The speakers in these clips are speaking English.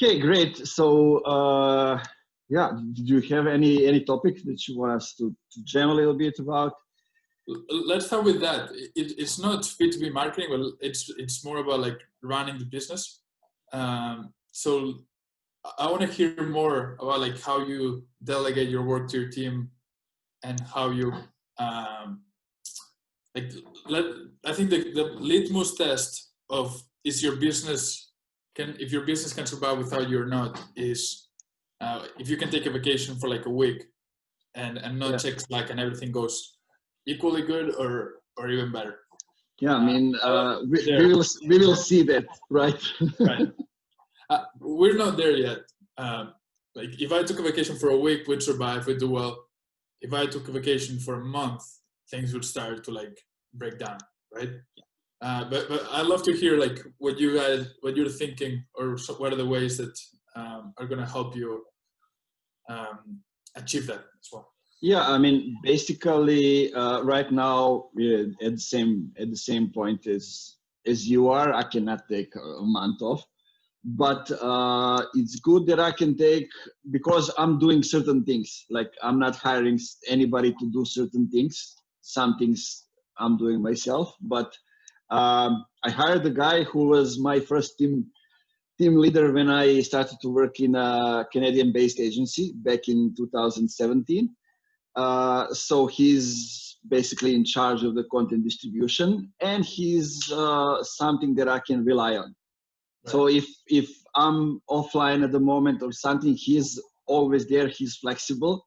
Okay, great. So, yeah, do you have any topics that you want us to jam a little bit about? Let's start with that. It's not B2B marketing, but it's more about like running the business. So I want to hear more about like how you delegate your work to your team and how you like. I think the litmus test of is your business if your business can survive without you or not is if you can take a vacation for like a week and not check Slack and everything goes equally good or even better. Yeah, I mean, we will see that, right? Right. We're not there yet. Like if I took a vacation for a week, we'd survive, we'd do well. If I took a vacation for a month, things would start to like break down, right? But I'd love to hear like what you're thinking, or what are the ways that are going to help you achieve that as well. Yeah, I mean, basically, right now we're at the same point as you are. I cannot take a month off, but it's good that I can take, because I'm doing certain things. Like I'm not hiring anybody to do certain things. Some things I'm doing myself, but I hired a guy who was my first team leader when I started to work in a Canadian-based agency back in 2017. So he's basically in charge of the content distribution, and he's something that I can rely on. Right. So if I'm offline at the moment or something, he's always there. He's flexible.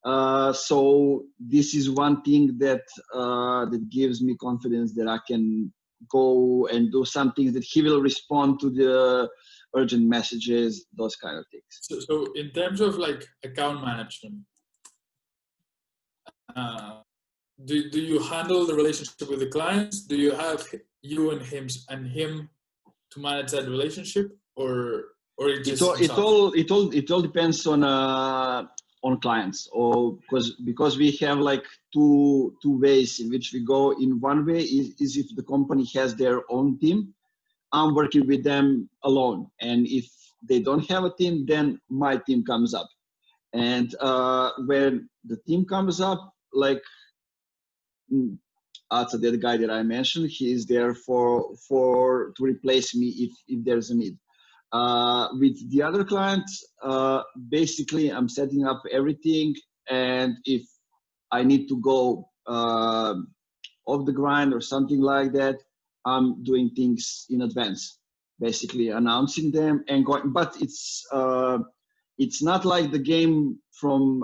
So this is one thing that that gives me confidence that I can go and do some things, that he will respond to the urgent messages, those kind of things. So in terms of like account management, do you handle the relationship with the clients? Do you have you and him to manage that relationship, or it just it all depends on clients, or because we have like two ways in which we go. In one way is if the company has their own team, I'm working with them alone, and if they don't have a team, then my team comes up. And when the team comes up, like the guy that I mentioned, he is there to replace me if there's a need. With the other clients, basically I'm setting up everything, and if I need to go off the grind or something like that, I'm doing things in advance, basically announcing them and going. But it's not like the game from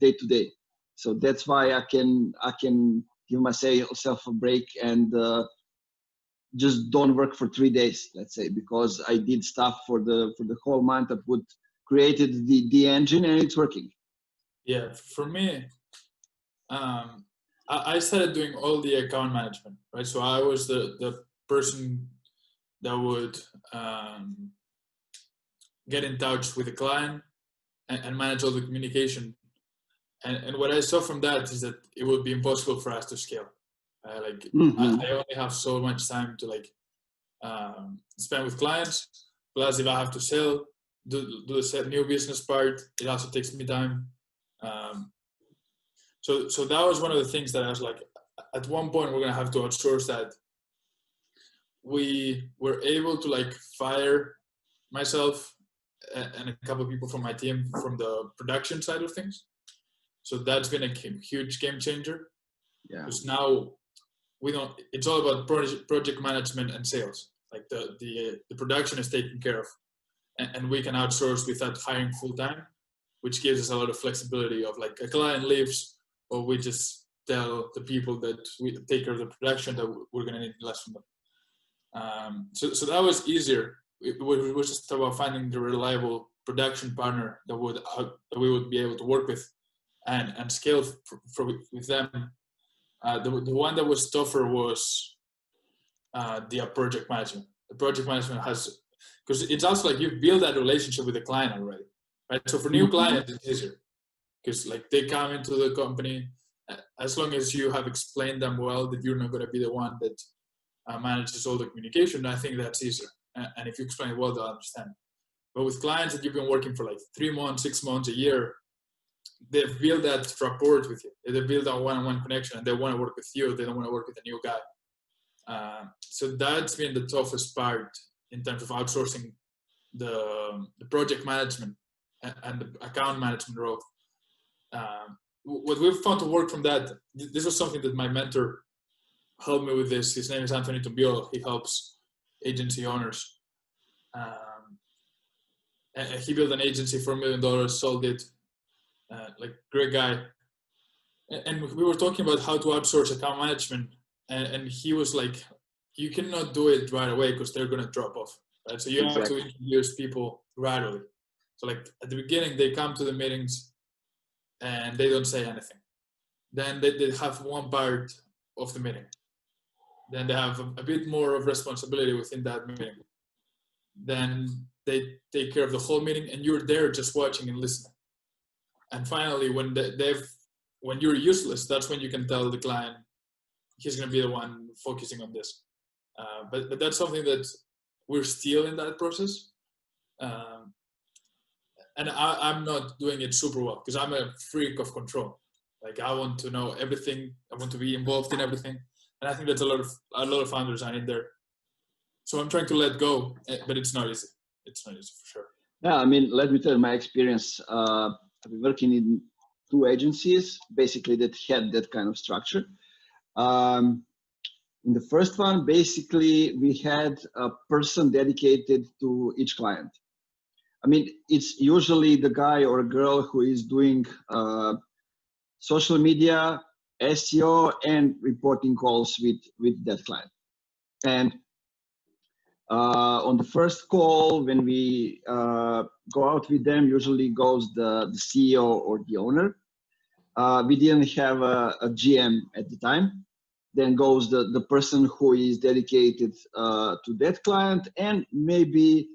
day to day. So that's why I can give myself a break and just don't work for 3 days, let's say, because I did stuff for the whole month. I created the engine, and it's working. Yeah, for me, I started doing all the account management, right? So I was the person that would get in touch with the client and manage all the communication. And what I saw from that is that it would be impossible for us to scale. I only have so much time to like spend with clients. Plus, if I have to sell, do the new business part, it also takes me time. So that was one of the things that I was like, at one point we're gonna have to outsource that. We were able to like fire myself and a couple of people from my team from the production side of things. So that's been a huge game changer. Yeah. Because now it's all about project management and sales. Like the production is taken care of, and we can outsource without hiring full time, which gives us a lot of flexibility of like a client leaves, or we just tell the people that we take care of the production that we're going to need less from them. So that was easier. It was just about finding the reliable production partner that we would be able to work with and scale with them. The one that was tougher was the project management. The project management because it's also like you build that relationship with the client already, right? So for new clients, it's easier because like they come into the company, as long as you have explained them well that you're not going to be the one that manages all the communication. I think that's easier, and if you explain it well, they'll understand. But with clients that you've been working for like 3 months, 6 months, a year, they've built that rapport with you. They build a one-on-one connection, and they want to work with you. They don't want to work with a new guy. So that's been the toughest part in terms of outsourcing the project management and the account management role. What we've found to work from that, this was something that my mentor helped me with this. His name is Anthony Tombio. He helps agency owners. And he built an agency for $1 million, sold it. Like, great guy. And we were talking about how to outsource account management. And he was like, you cannot do it right away because they're going to drop off. Right? So you have to introduce people gradually. So like at the beginning, they come to the meetings and they don't say anything. Then they have one part of the meeting. Then they have a bit more of responsibility within that meeting. Then they take care of the whole meeting, and you're there just watching and listening. And finally, when when you're useless, that's when you can tell the client he's going to be the one focusing on this. But that's something that we're still in that process. And I'm not doing it super well because I'm a freak of control. Like, I want to know everything. I want to be involved in everything. And I think that's a lot of founders are in there. So I'm trying to let go, but it's not easy. It's not easy for sure. Yeah, I mean, let me tell you my experience. I've been working in 2 agencies, basically, that had that kind of structure. In the first one, basically, we had a person dedicated to each client. I mean, it's usually the guy or girl who is doing social media, SEO, and reporting calls with that client. And on the first call, when we go out with them, usually goes the CEO or the owner. We didn't have a GM at the time. Then goes the person who is dedicated to that client, and maybe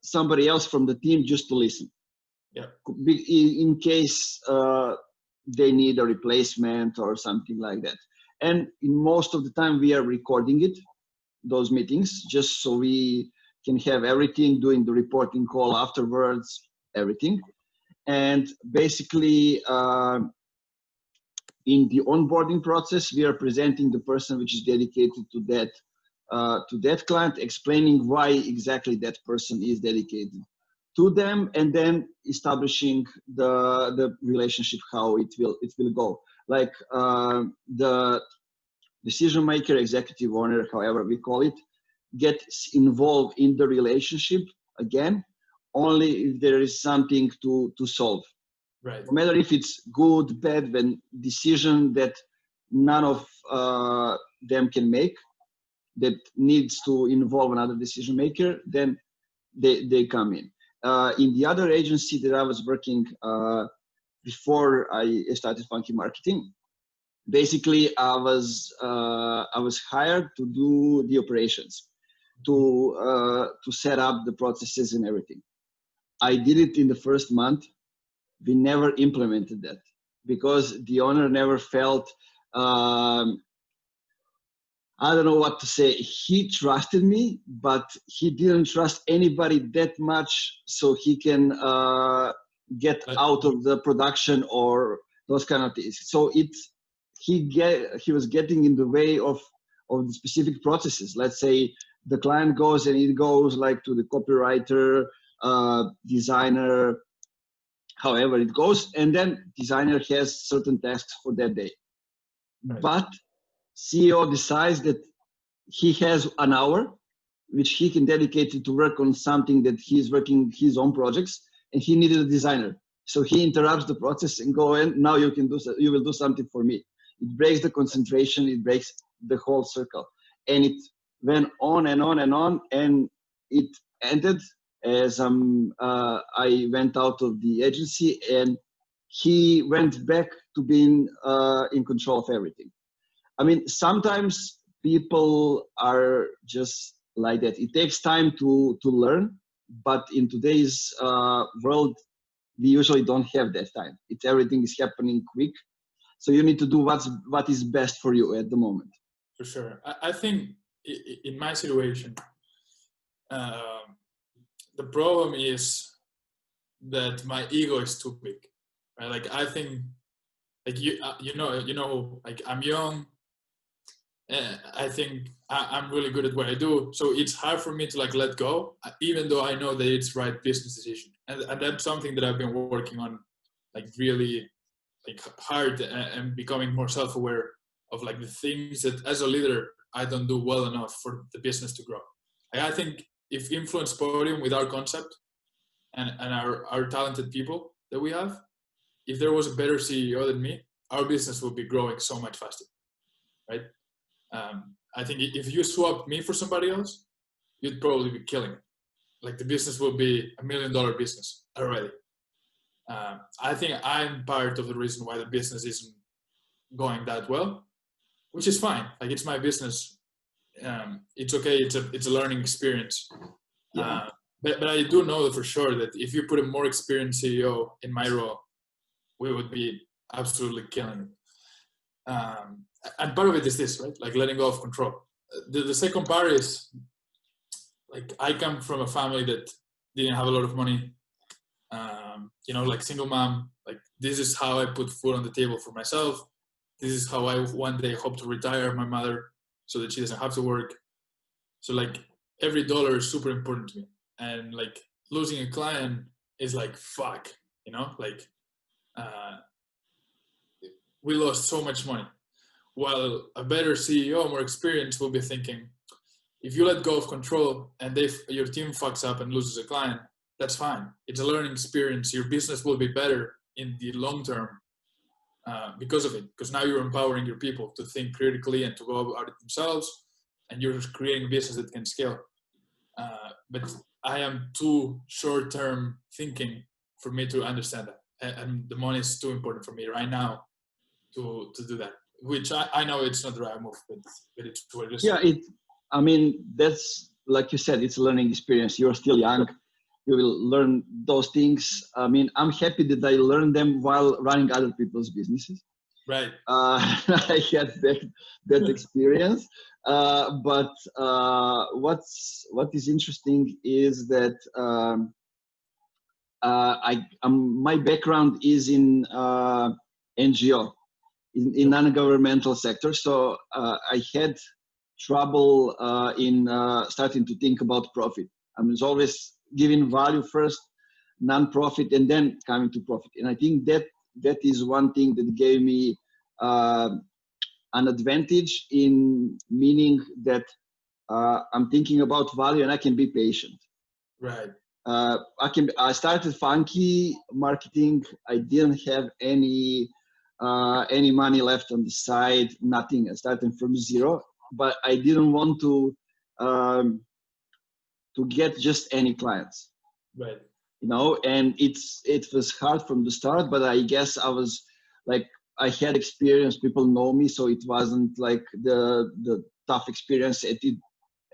somebody else from the team just to listen. Yeah. In case they need a replacement or something like that. And in most of the time, we are recording those meetings, just so we can have everything, doing the reporting call afterwards, everything. And basically, in the onboarding process, we are presenting the person which is dedicated to that client, explaining why exactly that person is dedicated to them, and then establishing the relationship, how it will go. Like the decision maker, executive owner, however we call it, gets involved in the relationship again only if there is something to solve. Right. No matter if it's good, bad, when decision that none of them can make, that needs to involve another decision maker, then they come in. In the other agency that I was working before I started Funky Marketing, basically I was hired to do the operations, to set up the processes and everything. I did it in the first month. We never implemented that because the owner never felt, I don't know what to say. He trusted me, but he didn't trust anybody that much so he can get out of the production or those kind of things. So he was getting in the way of the specific processes. Let's say the client goes and it goes like to the copywriter, designer, however it goes, and then designer has certain tasks for that day. Right. But CEO decides that he has an hour which he can dedicate to work on something that he's working his own projects, and he needed a designer. So he interrupts the process and go, and now you will do something for me. It breaks the concentration, it breaks the whole circle. And it went on and on and on, and it ended as I went out of the agency, and he went back to being in control of everything. I mean, sometimes people are just like that. It takes time to learn, but in today's world, we usually don't have that time. Everything is happening quick. So you need to do what is best for you at the moment. For sure. I think in my situation, the problem is that my ego is too big, right? Like I think, like you know, like I'm young. I think I'm really good at what I do, so it's hard for me to like let go, even though I know that it's right business decision, and that's something that I've been working on, like really, like hard, and becoming more self-aware of like the things that as a leader I don't do well enough for the business to grow. I think if Influence Podium, with our concept and our talented people that we have, if there was a better CEO than me, our business would be growing so much faster, right? I think if you swap me for somebody else, you'd probably be killing it. Like the business will be $1 million business already. I think I'm part of the reason why the business isn't going that well, which is fine. Like it's my business. It's okay. It's a learning experience. Yeah. But I do know for sure that if you put a more experienced CEO in my role, we would be absolutely killing it. And part of it is this, right? Like letting go of control. The second part is like I come from a family that didn't have a lot of money. You know, like single mom. Like this is how I put food on the table for myself. This is how I one day hope to retire my mother so that she doesn't have to work. So like every dollar is super important to me. And like losing a client is like, fuck, you know, like we lost so much money. While a better CEO, more experienced, will be thinking, if you let go of control and your team fucks up and loses a client, that's fine. It's a learning experience. Your business will be better in the long term because of it. Because now you're empowering your people to think critically and to go about it themselves, and you're creating a business that can scale. But I am too short-term thinking for me to understand that, and the money is too important for me right now to do that. Which I know it's not the right move, but it's what it is. Yeah, I mean, that's like you said, it's a learning experience. You're still young. You will learn those things. I mean, I'm happy that I learned them while running other people's businesses. Right. I had that experience. But what is interesting is that my background is in NGO, in non-governmental sector. So I had trouble in starting to think about profit. I was always giving value first, non-profit, and then coming to profit. And I think that is one thing that gave me an advantage, in meaning that I'm thinking about value and I can be patient. Right. I started funky marketing. I didn't have any money left on the side, nothing. I started from zero, but I didn't want to get just any clients. Right. You know, and it was hard from the start, but I guess I was like, I had experience, people know me, so it wasn't like the tough experience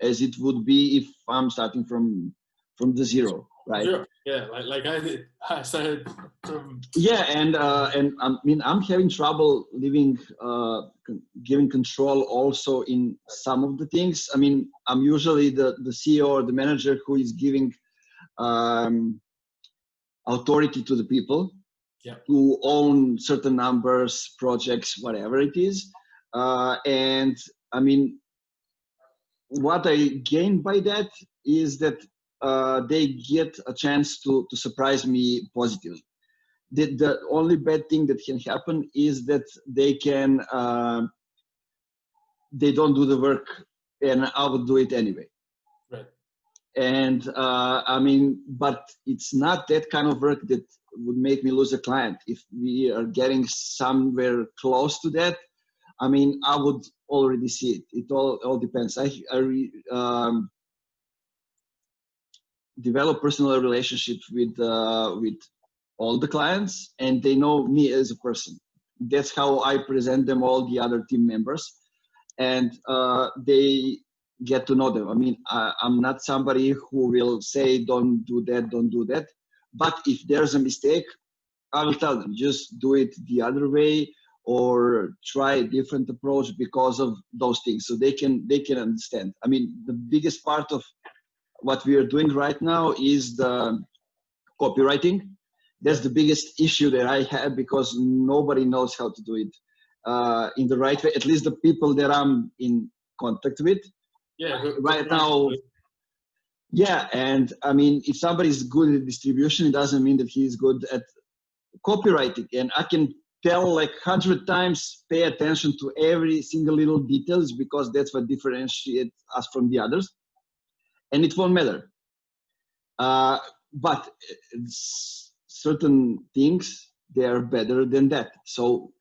as it would be if I'm starting from the zero, right? Sure. Yeah, like I did. I started from. Yeah, and I mean, I'm having trouble giving control also in some of the things. I mean, I'm usually the CEO or the manager who is giving authority to the people, yeah, to own certain numbers, projects, whatever it is. And I mean, what I gain by that is that they get a chance to surprise me positively. The only bad thing that can happen is that they don't do the work, and I would do it anyway. Right. And I mean, but it's not that kind of work that would make me lose a client. If we are getting somewhere close to that, I mean, I would already see it. It all depends. I develop personal relationships with all the clients, and they know me as a person. That's how I present them all the other team members, and they get to know them. I mean, I'm not somebody who will say, don't do that. But if there's a mistake, I will tell them, just do it the other way, or try a different approach because of those things, so they can understand. I mean, the biggest part of what we are doing right now is the copywriting. That's the biggest issue that I have, because nobody knows how to do it in the right way. At least the people that I'm in contact with. Yeah. Right now. Yeah, and I mean, if somebody is good at distribution, it doesn't mean that he's good at copywriting. And I can tell like 100 times, pay attention to every single little details, because that's what differentiates us from the others. And it won't matter. But certain things, they are better than that. So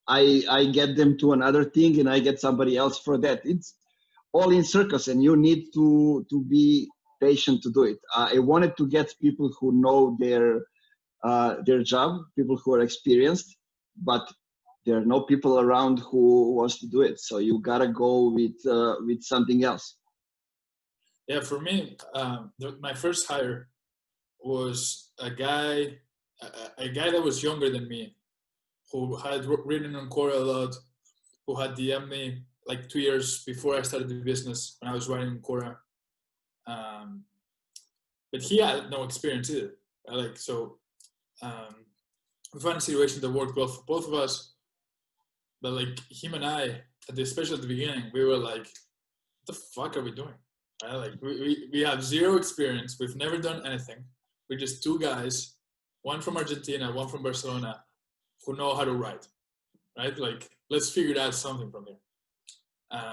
I get them to another thing, and I get somebody else for that. It's all in circles, and you need to be patient to do it. I wanted to get people who know their job, people who are experienced, but there are no people around who wants to do it. So you gotta go with something else. Yeah, for me, my first hire was a guy that was younger than me, who had written on Quora a lot, who had DM'd me like 2 years before I started the business when I was writing on Quora. But he had no experience either. We found a situation that worked well for both of us. But like him and I, especially at the beginning, we were like, what the fuck are we doing? Right? Like we have zero experience. We've never done anything. We're just two guys, one from Argentina, one from Barcelona, who know how to write. Right? Like, let's figure out something from here.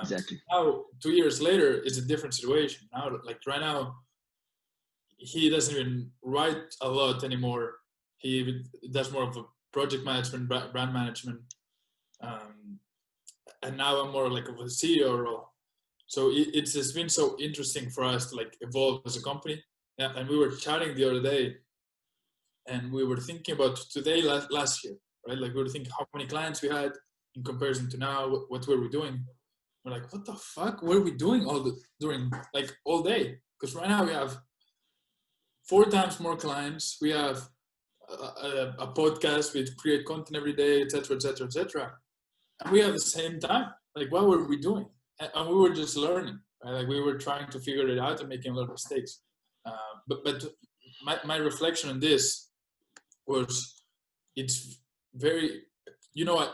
Exactly. Now, 2 years later, it's a different situation. Now, like right now, he doesn't even write a lot anymore. He does more of a project management, brand management. And now I'm more like of a CEO role. So it's just been so interesting for us to like evolve as a company. And we were chatting the other day, and we were thinking about today, last year, right? Like we were thinking how many clients we had in comparison to now, what were we doing? We're like, what the fuck were we doing during like all day? Because right now we have 4 times more clients. We have a podcast. We create content every day, etc., etc., etc. And we have the same time. Like, what were we doing? And we were just learning. Right? Like, we were trying to figure it out and making a lot of mistakes. But my reflection on this was, it's very,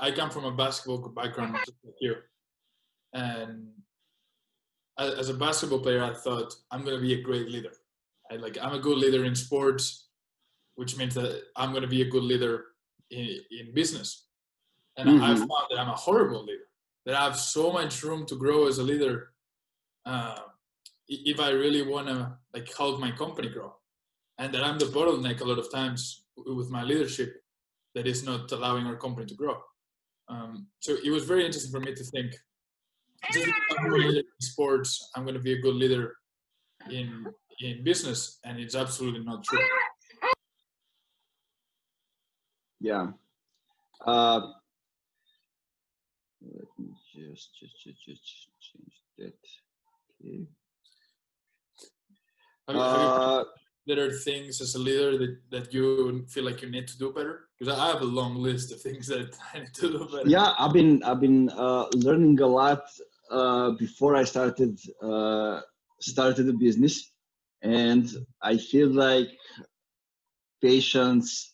I come from a basketball background just like you. And as a basketball player, I thought I'm going to be a great leader. Like, I'm a good leader in sports, which means that I'm going to be a good leader in business. And I found that I'm a horrible leader, that I have so much room to grow as a leader if I really want to like help my company grow. And that I'm the bottleneck a lot of times with my leadership that is not allowing our company to grow. So it was very interesting for me to think, just because I'm a good leader in sports, I'm going to be a good leader in business, and it's absolutely not true. Yeah. Let me just change that. Okay. There are things as a leader that you feel like you need to do better? Because I have a long list of things that I need to do better. Yeah, I've been learning a lot before I started the business, and I feel like patience,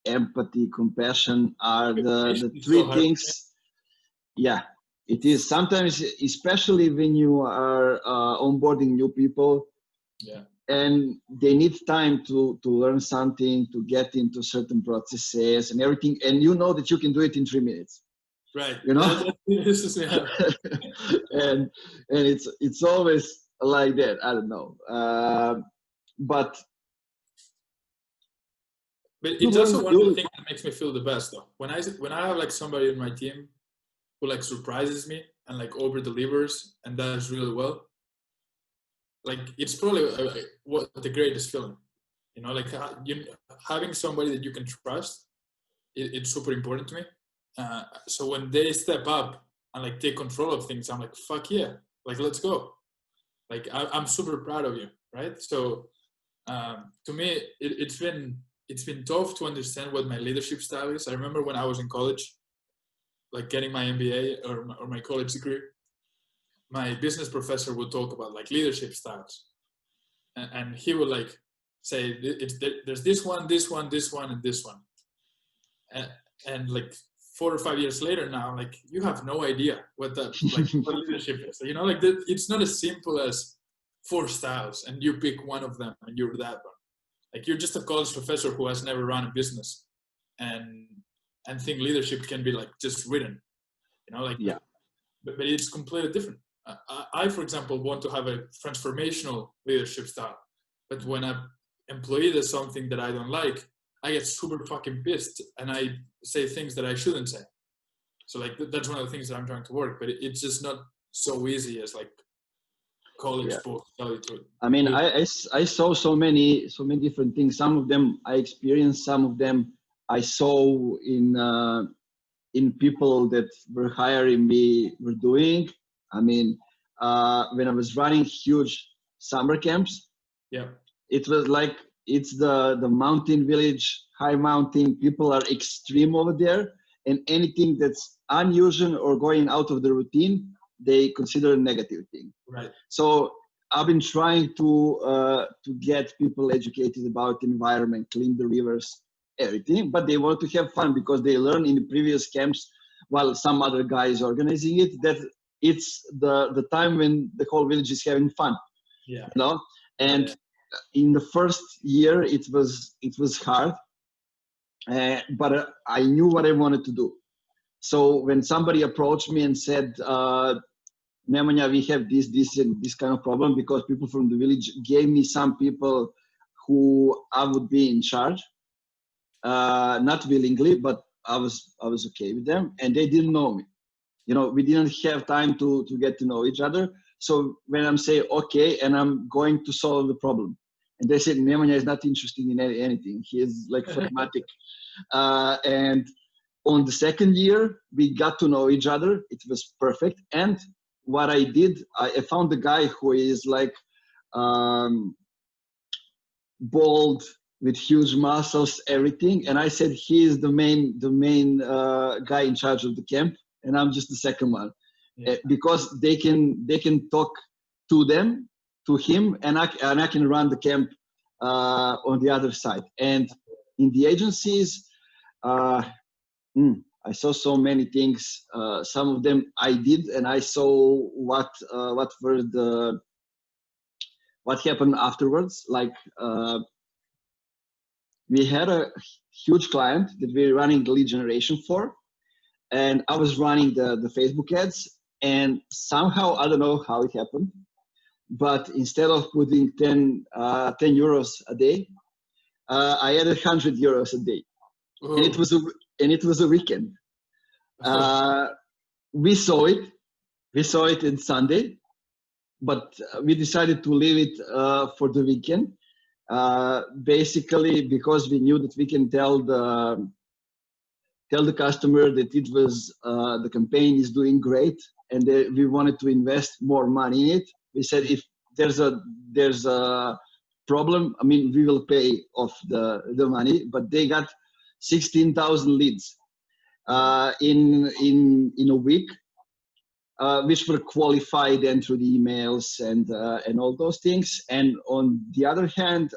empathy, compassion are the 3 things. Yeah, it is. Sometimes, especially when you are onboarding new people, and they need time to learn something, to get into certain processes and everything, and you know that you can do it in 3 minutes. Right. You know? and it's always like that. I don't know. But it's also one of the things that makes me feel the best, though. When I have like somebody in my team who like surprises me and like over delivers and does really well, like it's probably what the greatest feeling. Like having somebody that you can trust, it's super important to me. So when they step up and like take control of things, I'm like, fuck yeah, like let's go. Like I'm super proud of you, right? So to me, it's been tough to understand what my leadership style is. I remember when I was in college, like getting my MBA or my college degree, my business professor would talk about like leadership styles. and he would like say there's this one, and this one, and like 4 or 5 years later now, like you have no idea what that like what leadership is. You know, like it's not as simple as 4 styles and you pick one of them and you're that one. Like you're just a college professor who has never run a business, and think leadership can be like just written. You know, like yeah. But it's completely different. I, for example, want to have a transformational leadership style, but when an employee does something that I don't like, I get super fucking pissed and I say things that I shouldn't say. So like that's one of the things that I'm trying to work, but it's just not so easy as like college folks tell you to. I mean, I saw so many different things. Some of them I experienced, some of them I saw in people that were hiring me were doing. I mean, when I was running huge summer camps, it was like it's the mountain village, high mountain. People are extreme over there, and anything that's unusual or going out of the routine, they consider a negative thing. Right. So I've been trying to get people educated about environment, clean the rivers, everything, but they want to have fun because they learned in the previous camps while some other guy is organizing it that it's the time when the whole village is having fun. Yeah. You know? And in the first year it was hard, but I knew what I wanted to do. So when somebody approached me and said, Nemanja, we have this and this kind of problem because people from the village gave me some people who I would be in charge. Not willingly, but I was okay with them, and they didn't know me. You know, we didn't have time to get to know each other. So when I'm saying okay, and I'm going to solve the problem, and they said Nemanja is not interested in anything. He is like pragmatic. And on the second year, we got to know each other. It was perfect. And what I did, I found a guy who is like bald, with huge muscles, everything. And I said, he is the main guy in charge of the camp, and I'm just the second one, because they can talk to him, and I can run the camp on the other side. And in the agencies, I saw so many things. Some of them I did, and I saw what happened afterwards. Like, we had a huge client that we were running the lead generation for, and I was running the Facebook ads, and somehow, I don't know how it happened, but instead of putting 10 euros a day, I added 100 euros a day. Ooh. And it was a weekend. We saw it on Sunday, but we decided to leave it for the weekend. Basically because we knew that we can tell the customer that it was the campaign is doing great, and we wanted to invest more money in it. We said if there's a problem, I mean, we will pay off the money. But they got 16,000 leads in a week, which were qualified then through the emails and all those things. And on the other hand,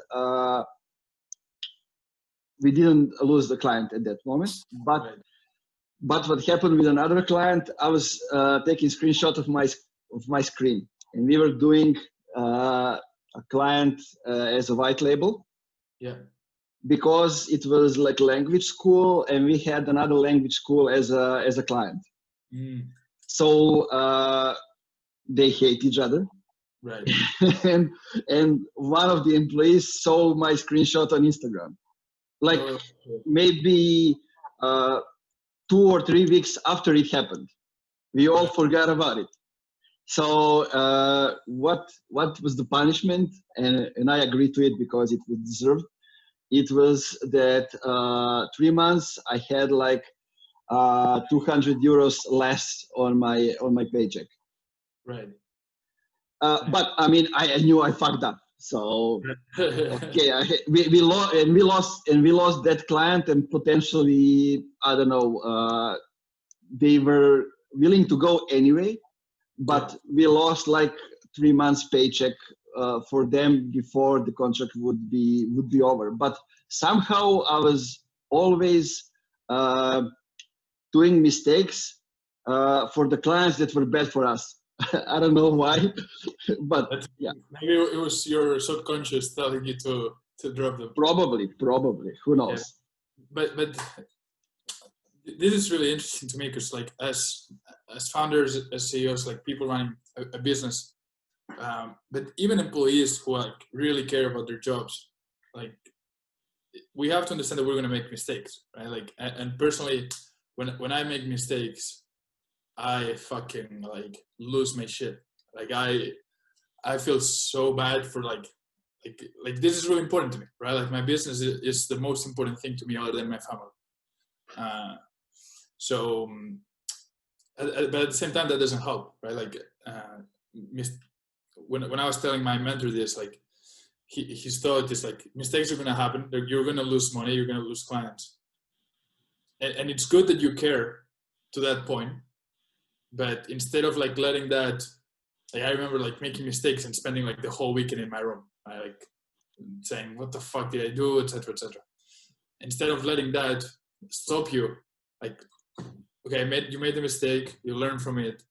we didn't lose the client at that moment. But what happened with another client, I was taking screenshot of my screen, and we were doing a client as a white label. Yeah. Because it was like language school, and we had another language school as a client. Mm. So they hate each other. Right. and one of the employees saw my screenshot on Instagram. Like maybe 2 or 3 weeks after it happened. We all forgot about it. So what was the punishment? And I agreed to it because it was deserved. It was that 3 months I had like 200 euros less on my paycheck. Right. But I mean, I knew I fucked up. So okay, we lost that client, and potentially, I don't know, they were willing to go anyway, but we lost like 3 months paycheck for them before the contract would be over. But somehow I was always doing mistakes for the clients that were bad for us. I don't know why, but yeah. Maybe it was your subconscious telling you to drop them. Probably. Who knows? Yeah. But this is really interesting to me because, like, as founders, as CEOs, like people running a business, but even employees who like really care about their jobs, like we have to understand that we're going to make mistakes, right? Like, and personally, when I make mistakes, I fucking like lose my shit. Like I feel so bad for like this is really important to me, right? Like my business is the most important thing to me other than my family. So, but at the same time, that doesn't help, right? Like when I was telling my mentor this, like his thought is like mistakes are gonna happen. Like, you're gonna lose money, you're gonna lose clients, and it's good that you care to that point. But instead of like letting that, like I remember like making mistakes and spending like the whole weekend in my room, right? Like saying, what the fuck did I do, etc., etc. Instead of letting that stop you, like, okay, you made the mistake, you learn from it.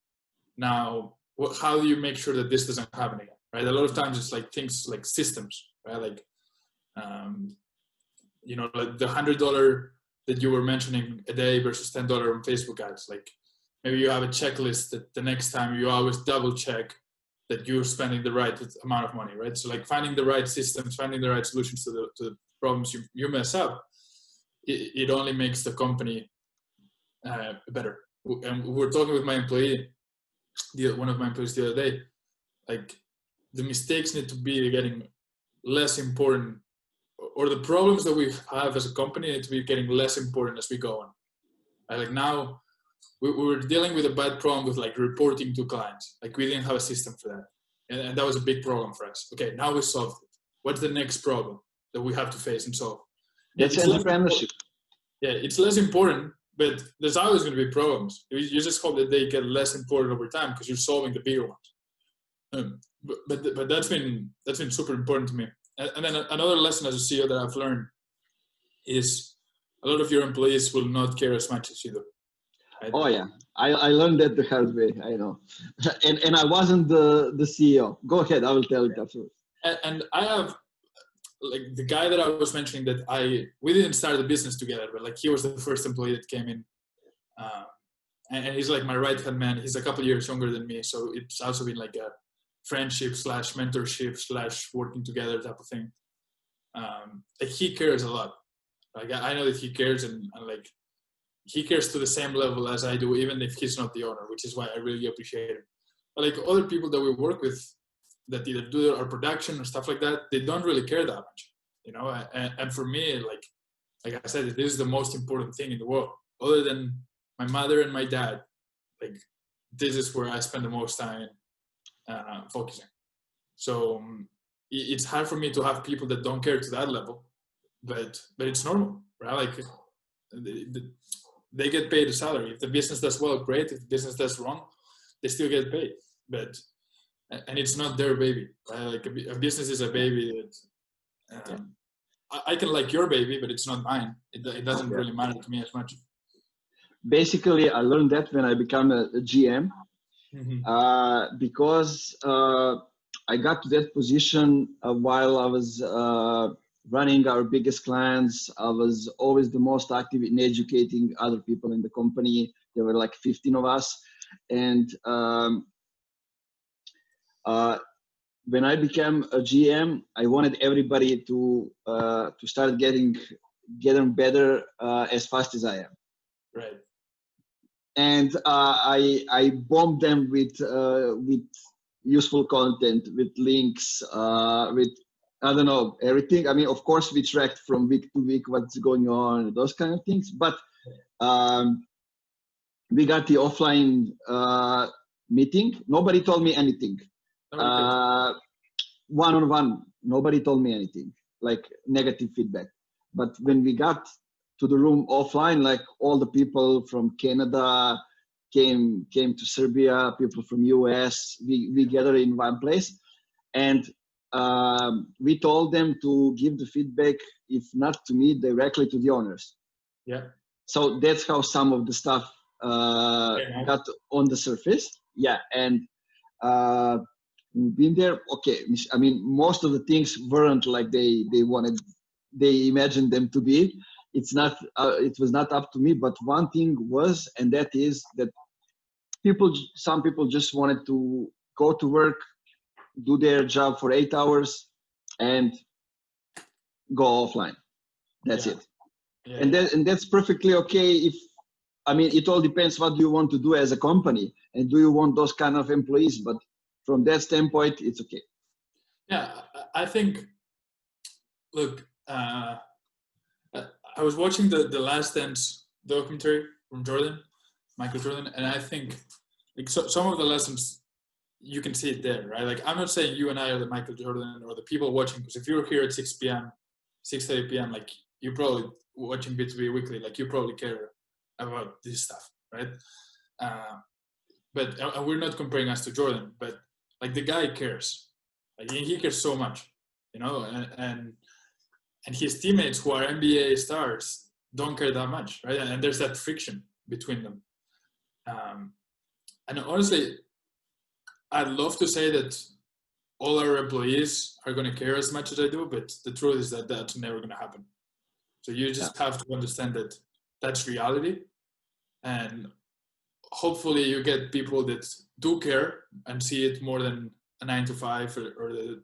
Now, how do you make sure that this doesn't happen again, right? A lot of times it's like things like systems, right? Like, you know, like the $100 that you were mentioning a day versus $10 on Facebook ads, like, maybe you have a checklist that the next time you always double check that you're spending the right amount of money, right? So like finding the right systems, finding the right solutions to the problems you mess up, it only makes the company better. And we were talking with my employee, one of my employees the other day, like the mistakes need to be getting less important, or the problems that we have as a company need to be getting less important as we go on. Like now, we were dealing with a bad problem with like reporting to clients. Like we didn't have a system for that. And that was a big problem for us. Okay, now we solved it. What's the next problem that we have to face and solve? That's entrepreneurship. Yeah, it's less important, but there's always going to be problems. You just hope that they get less important over time because you're solving the bigger ones. But that's been super important to me. And then another lesson as a CEO that I've learned is a lot of your employees will not care as much as you do. Right? Oh yeah, I learned that the hard way. I know, and I wasn't the CEO. Go ahead, I will tell it afterwards. And I have like the guy that I was mentioning that we didn't start the business together, but like he was the first employee that came in, and he's like my right hand man. He's a couple of years younger than me, so it's also been like a friendship / mentorship / working together type of thing. Like he cares a lot. Like I know that he cares, and like he cares to the same level as I do, even if he's not the owner, which is why I really appreciate him. But like other people that we work with that either do our production or stuff like that, they don't really care that much, you know? And for me, like I said, this is the most important thing in the world. Other than my mother and my dad, like this is where I spend the most time focusing. So it's hard for me to have people that don't care to that level, but it's normal, right? Like they get paid a salary. If the business does well, great. If the business does wrong, they still get paid. And it's not their baby, right? Like a business is a baby that I can like your baby, but it's not mine. It doesn't really matter to me as much. Basically, I learned that when I became a GM, because I got to that position while I was running our biggest clients. I was always the most active in educating other people in the company. There were like 15 of us. And when I became a GM, I wanted everybody to start getting better as fast as I am. Right. And I bombed them with useful content, with links, with I don't know, everything. I mean, of course, we tracked from week to week what's going on, those kind of things. But we got the offline meeting. Nobody told me anything. One-on-one, nobody told me anything, like negative feedback. But when we got to the room offline, like all the people from Canada came to Serbia, people from US, we gathered in one place. And we told them to give the feedback, if not to me, directly to the owners. Yeah. So that's how some of the stuff got on the surface. Yeah, and we've been there. Okay, I mean, most of the things weren't like they imagined them to be. It's not. It was not up to me. But one thing was, and that is that some people just wanted to go to work, do their job for 8 hours, and go offline. That's it. Yeah. And that's perfectly okay. It all depends what you want to do as a company, and do you want those kind of employees? But from that standpoint, it's okay. Yeah, I think. Look, I was watching the Last Dance documentary from Michael Jordan, and I think like some of the lessons you can see it there, right? Like, I'm not saying you and I are the Michael Jordan or the people watching, because if you're here at 6 p.m., 6:30 p.m., like, you're probably watching B2B Weekly, like, you probably care about this stuff, right? But we're not comparing us to Jordan, but like, the guy cares. Like, he cares so much, you know, and his teammates who are NBA stars don't care that much, right? And there's that friction between them. And honestly, I'd love to say that all our employees are going to care as much as I do, but the truth is that that's never going to happen. So you just have to understand that that's reality. And hopefully you get people that do care and see it more than a 9 to 5, or that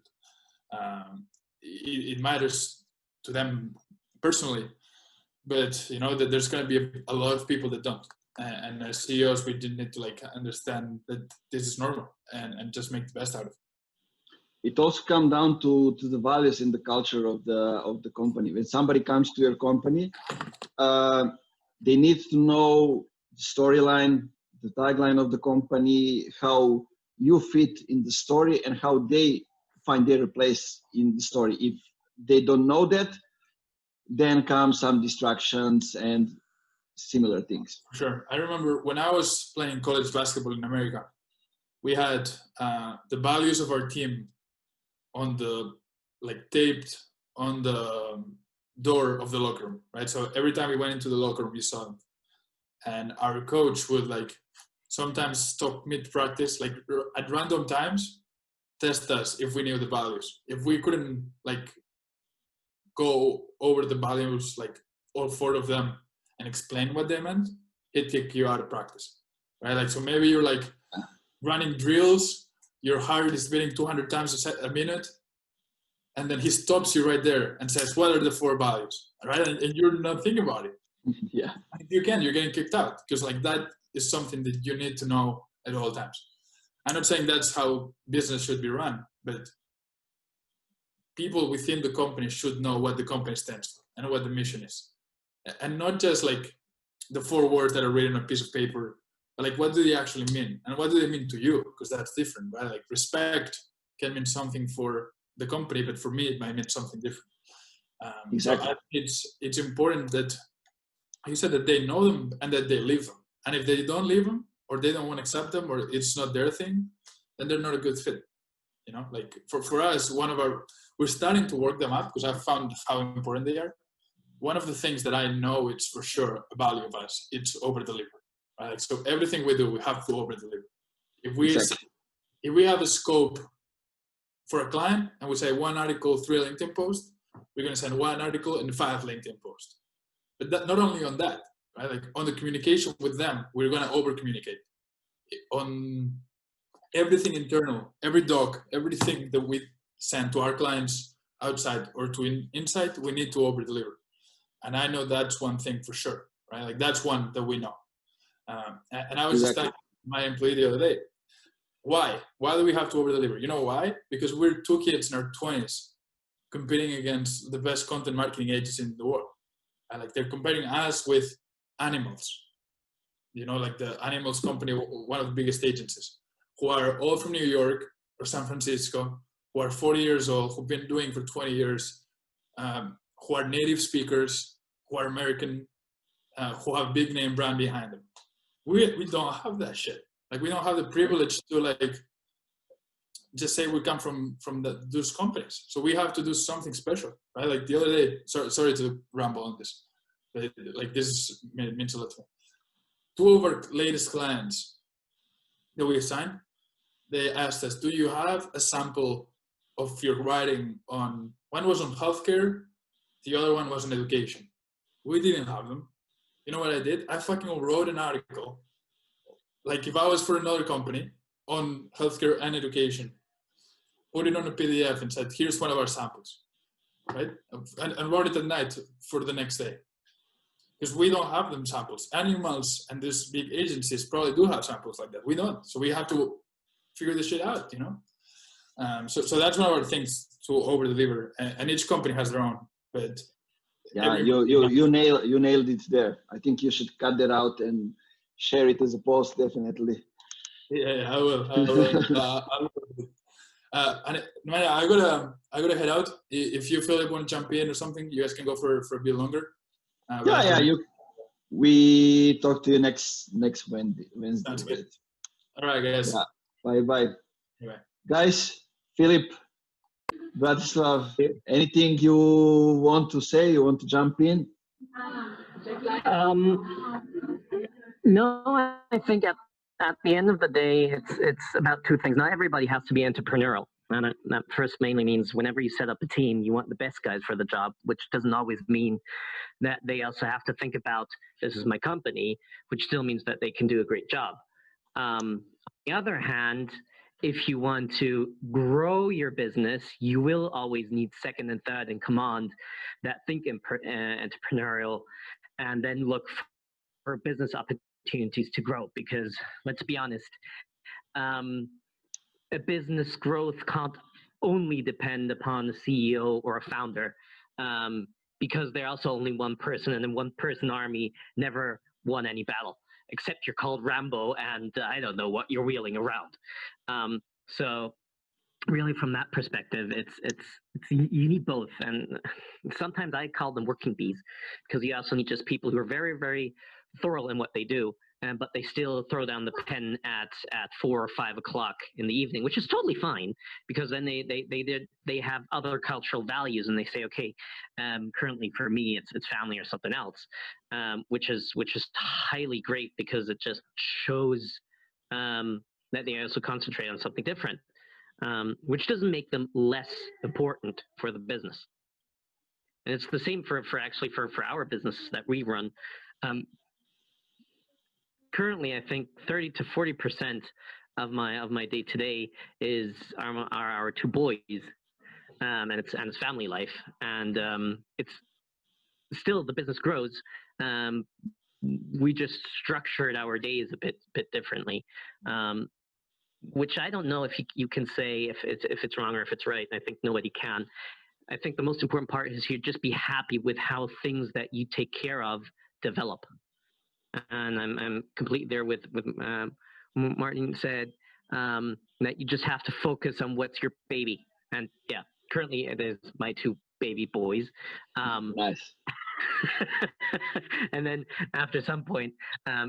it matters to them personally. But you know that there's going to be a lot of people that don't. And as CEOs, we did need to like understand that this is normal and just make the best out of it. It also comes down to the values and the culture of the company. When somebody comes to your company, they need to know the storyline, the tagline of the company, how you fit in the story, and how they find their place in the story. If they don't know that, then come some distractions and similar things. Sure. I remember when I was playing college basketball in America, we had the values of our team on the, like, taped on the door of the locker room, right? So every time we went into the locker room, we saw them. And our coach would like sometimes stop mid-practice, like at random times, test us if we knew the values. If we couldn't like go over the values, like all 4 of them, and explain what they meant, he'd kick you out of practice, right? Like, so maybe you're like running drills, your heart is beating 200 times a minute, and then he stops you right there and says, what are the 4 values, right? And you're not thinking about it. Yeah. If you're getting kicked out, because like that is something that you need to know at all times. I'm not saying that's how business should be run, but people within the company should know what the company stands for and what the mission is. And not just like the 4 words that are written on a piece of paper, but like, what do they actually mean? And what do they mean to you? Because that's different, right? Like, respect can mean something for the company, but for me, it might mean something different. Exactly. So it's important that you said that they know them and that they live them. And if they don't live them, or they don't want to accept them, or it's not their thing, then they're not a good fit. You know, like for us, we're starting to work them up, because I've found how important they are. One of the things that I know it's for sure a value of us, it's over deliver. Right? Like, so everything we do, we have to over deliver. If we have a scope for a client and we say 1 article, 3 LinkedIn posts, we're going to send 1 article and 5 LinkedIn posts. But that, not only on that, right? Like, on the communication with them, we're going to over communicate on everything internal, every doc, everything that we send to our clients outside or to inside, we need to over deliver. And I know that's one thing for sure, right? Like, that's one that we know. And I was just telling my employee the other day, why do we have to over deliver? You know why? Because we're 2 kids in our 20s competing against the best content marketing agencies in the world. And like, they're comparing us with animals, you know, like the Animals company, one of the biggest agencies, who are all from New York or San Francisco, who are 40 years old, who've been doing for 20 years, who are native speakers, who are American, who have big name brand behind them. We don't have that shit. Like, we don't have the privilege to like just say we come from those companies, so we have to do something special, right? Like the other day, sorry to ramble on this, but like this means a lot to me. Two of our latest clients that we assigned, they asked us, do you have a sample of your writing on, one was on healthcare, the other one was on education. We didn't have them. You know what I did? I fucking wrote an article, like if I was for another company, on healthcare and education, put it on a PDF and said, here's one of our samples, right? And wrote it at night for the next day. Because we don't have them samples. Animals and these big agencies probably do have samples like that. We don't. So we have to figure this shit out, you know? So that's one of our things to over-deliver. And each company has their own. But yeah, you nailed it there. I think you should cut that out and share it as a post, definitely. Yeah, I will. And Nemanja, I gotta head out. If you feel like you want to jump in or something, you guys can go for a bit longer. We talk to you next Wednesday. Sounds good. All right, guys. Yeah. Bye. Guys, Philip, Bratislav, anything you want to say? You want to jump in? No, I think at the end of the day, it's about two things. Not everybody has to be entrepreneurial. And that first mainly means whenever you set up a team, you want the best guys for the job, which doesn't always mean that they also have to think about, this is my company, which still means that they can do a great job. On the other hand, if you want to grow your business, you will always need second and third in command that think entrepreneurial and then look for business opportunities to grow. Because let's be honest, a business growth can't only depend upon a CEO or a founder, because they're also only one person, and a one-person army never won any battle, except you're called Rambo and I don't know what you're wheeling around. So really from that perspective, it's you need both. And sometimes I call them working bees, because you also need just people who are very, very thorough in what they do, but they still throw down the pen at 4 or 5 o'clock in the evening, which is totally fine, because then they have other cultural values, and they say, okay, currently for me it's family or something else, which is highly great, because it just shows that they also concentrate on something different, which doesn't make them less important for the business. And it's the same for our business that we run. Currently, I think 30 to 40% of my day to day is our two boys, and it's family life, and it's still, the business grows. We just structured our days a bit differently, which I don't know if you can say if it's wrong or if it's right. I think nobody can. I think the most important part is you just be happy with how things that you take care of develop. And I'm completely there with Martin said, that you just have to focus on what's your baby. And yeah, currently it is my two baby boys. Nice. And then after some point,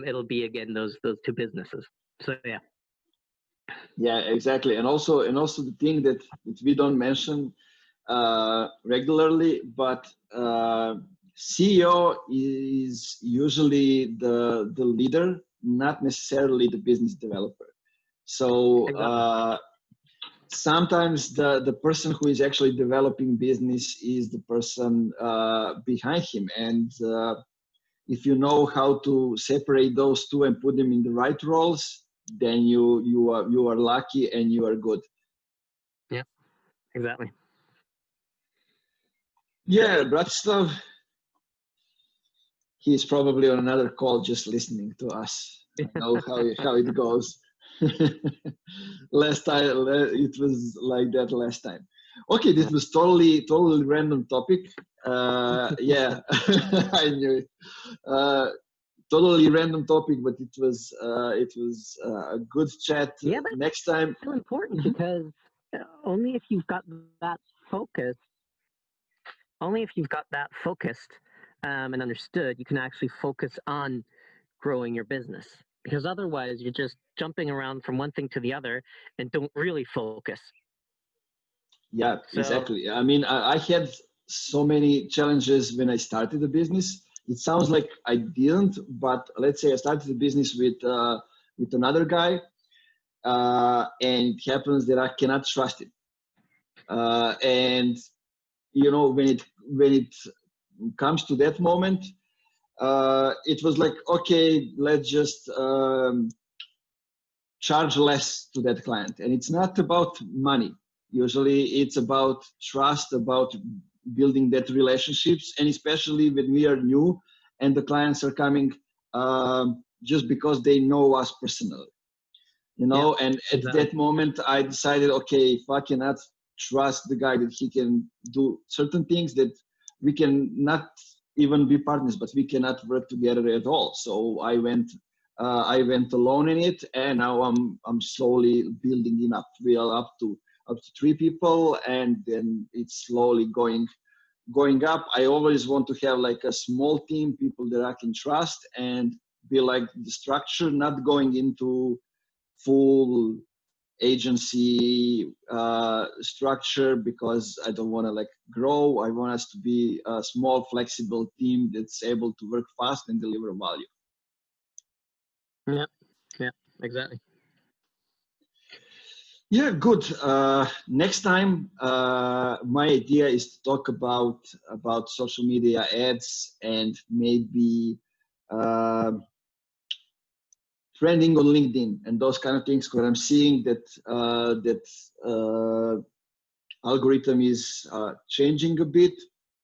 it'll be again those two businesses. So yeah. Yeah, exactly. And also the thing that we don't mention regularly, but CEO is usually the leader, not necessarily the business developer. So sometimes the person who is actually developing business is the person behind him. And if you know how to separate those two and put them in the right roles, then you are lucky and you are good. Yeah, exactly. Yeah, Bratislav, he's probably on another call just listening to us. I know how it goes. Last time it was like that last time. Okay, this was totally random topic. Yeah, I knew it. Totally random topic, but it was a good chat. Yeah, but next time. It's so important because only if you've got that focused, and understood, you can actually focus on growing your business. because otherwise you're just jumping around from one thing to the other and don't really focus. Yeah, exactly. I mean, I had so many challenges when I started the business. It sounds like I didn't, but let's say I started the business with another guy, and it happens that I cannot trust it. And you know, when it comes to that moment, it was like, okay, let's just charge less to that client. And it's not about money. Usually it's about trust, about building that relationships, and especially when we are new and the clients are coming just because they know us personally, you know. Yeah, and at that moment I decided, okay, if I cannot trust the guy that he can do certain things, that we can not even be partners, but we cannot work together at all. So I went alone in it, and now I'm slowly building it up. We are up to 3 people, and then it's slowly going up. I always want to have like a small team, people that I can trust, and be like the structure, not going into full agency structure, because I don't want to like grow. I want us to be a small, flexible team that's able to work fast and deliver value. Yeah, exactly. Yeah, good. Next time, my idea is to talk about social media ads and maybe trending on LinkedIn and those kind of things, because I'm seeing that algorithm is changing a bit.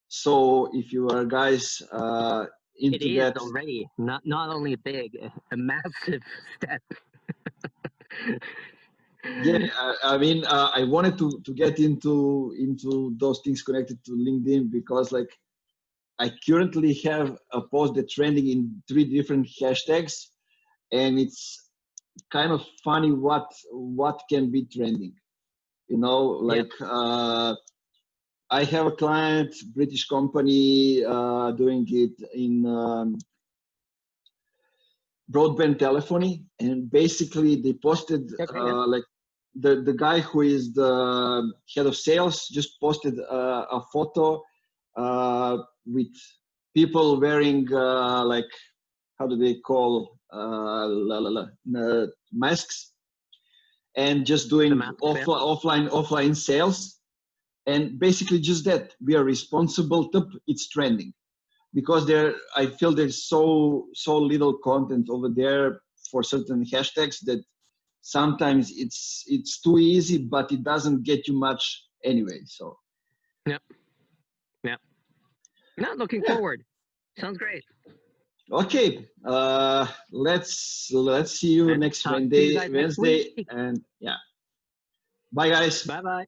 So if you are guys into it that, is already not only big, a massive step. Yeah, I mean, I wanted to get into those things connected to LinkedIn, because like I currently have a post that's trending in 3 different hashtags, and it's kind of funny what can be trending, you know, like I have a client, British company, doing it in broadband telephony, and basically they posted like the guy who is the head of sales just posted a photo with people wearing like, how do they call masks, and just doing offline sales, and basically just that we are responsible to, it's trending, because I feel there's so little content over there for certain hashtags that sometimes it's too easy, but it doesn't get you much anyway. So yeah, not looking forward. Sounds great. Okay, let's see you next Wednesday, and yeah, bye guys. Bye.